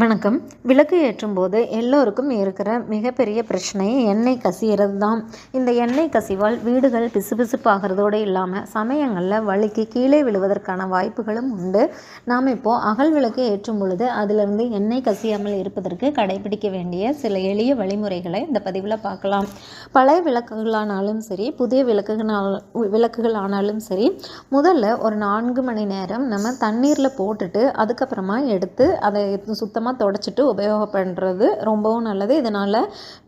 வணக்கம். விளக்கு ஏற்றும்போது எல்லோருக்கும் இருக்கிற மிகப்பெரிய பிரச்சனை எண்ணெய் கசிகிறது தான். இந்த எண்ணெய் கசிவால் வீடுகள் பிசுபிசுப்பாகிறதோடு இல்லாமல் சமயங்களில் வழுக்கி கீழே விழுவதற்கான வாய்ப்புகளும் உண்டு. நாம் இப்போது அகல் விளக்கு ஏற்றும் பொழுது அதிலிருந்து எண்ணெய் கசியாமல் இருப்பதற்கு கடைபிடிக்க வேண்டிய சில எளிய வழிமுறைகளை இந்த பதிவில் பார்க்கலாம். பழைய விளக்குகளானாலும் சரி, புதிய விளக்குகள் ஆனாலும் சரி, முதல்ல ஒரு 4 மணி நேரம் நம்ம தண்ணீரில் போட்டுட்டு அதுக்கப்புறமா எடுத்து அதை சுத்தமாக தொடச்சிட்டு உபயோகப்படுறது ரொம்பவும் நல்லது. இதனால்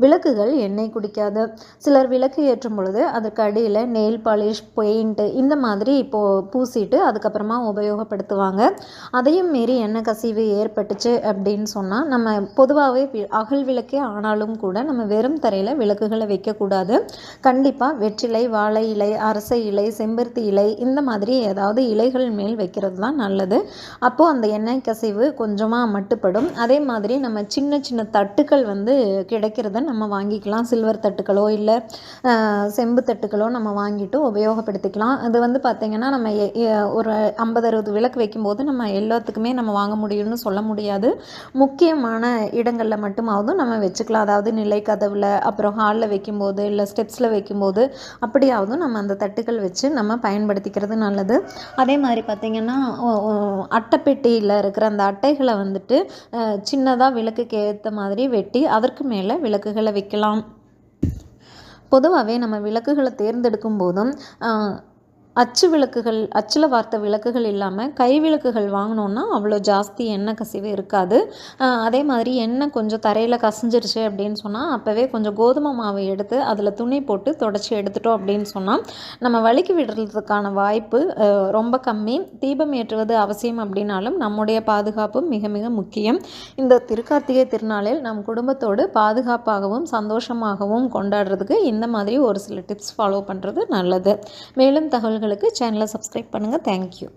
விளக்குகள் எண்ணெய் குடிக்காது. சிலர் விளக்கு ஏற்றும் பொழுது அதற்கு அடியில் நெயில் பாலிஷ், பெயிண்ட்டு இந்த மாதிரி இப்போது பூசிட்டு அதுக்கப்புறமா உபயோகப்படுத்துவாங்க. அதையும் மீறி எண்ணெய் கசிவு ஏற்பட்டுச்சு அப்படின்னு சொன்னால் நம்ம பொதுவாகவே அகல் விளக்கே ஆனாலும் கூட நம்ம வெறும் தரையில் விளக்குகளை வைக்கக்கூடாது. கண்டிப்பாக வெற்றிலை, வாழை இலை, அரசை இலை, செம்பருத்தி இலை இந்த மாதிரி ஏதாவது இலைகள் மேல் வைக்கிறது தான் நல்லது. அப்போது அந்த எண்ணெய் கசிவு கொஞ்சமாக மட்டுப்படும். அதே மாதிரி நம்ம சின்ன சின்ன தட்டுக்கள் கிடைக்கிறத நம்ம வாங்கிக்கலாம். சில்வர் தட்டுக்களோ இல்லை செம்பு தட்டுக்களோ நம்ம வாங்கிட்டு உபயோகப்படுத்திக்கலாம். அது பார்த்திங்கன்னா நம்ம ஒரு 50-60 விளக்கு வைக்கும்போது நம்ம எல்லாத்துக்குமே நம்ம வாங்க முடியும்னு சொல்ல முடியாது. முக்கியமான இடங்களில் மட்டுமாவது நம்ம வச்சுக்கலாம். அதாவது நிலை கதவில், அப்புறம் ஹாலில் வைக்கும்போது, இல்லை ஸ்டெப்ஸில் வைக்கும்போது அப்படியாவது நம்ம அந்த தட்டுக்கள் வச்சு நம்ம பயன்படுத்திக்கிறது நல்லது. அதே மாதிரி பார்த்திங்கன்னா அட்டைப்பெட்டியில் இருக்கிற அந்த அட்டைகளை சின்னதாக விளக்குக்கு ஏற்ற மாதிரி வெட்டி அதற்கு மேலே விளக்குகளை வைக்கலாம். பொதுவாகவே நம்ம விளக்குகளை தேர்ந்தெடுக்கும் போதும் அச்சு விளக்குகள், அச்சில் வார்த்த விளக்குகள் இல்லாமல் கை விளக்குகள் வாங்கினோன்னா அவ்வளோ ஜாஸ்தி எண்ணெய் கசிவு இருக்காது. அதே மாதிரி எண்ணெய் கொஞ்சம் தரையில் கசிஞ்சிருச்சு அப்படின்னு சொன்னால் அப்போவே கொஞ்சம் கோதுமை மாவு எடுத்து அதில் துணி போட்டு தொடச்சி எடுத்துட்டோம் அப்படின்னு சொன்னால் நம்ம வழுக்கி விடுறதுக்கான வாய்ப்பு ரொம்ப கம்மி. தீபம் ஏற்றுவது அவசியம் அப்படின்னாலும் நம்முடைய பாதுகாப்பு மிக மிக முக்கியம். இந்த திருக்கார்த்திகை திருநாளில் நம் குடும்பத்தோடு பாதுகாப்பாகவும் சந்தோஷமாகவும் கொண்டாடுறதுக்கு இந்த மாதிரி ஒரு சில டிப்ஸ் ஃபாலோ பண்ணுறது நல்லது. மேலும் தகவல்களுக்கு சேனலை சப்ஸ்கிரைப் பண்ணுங்கள். தேங்க்யூ.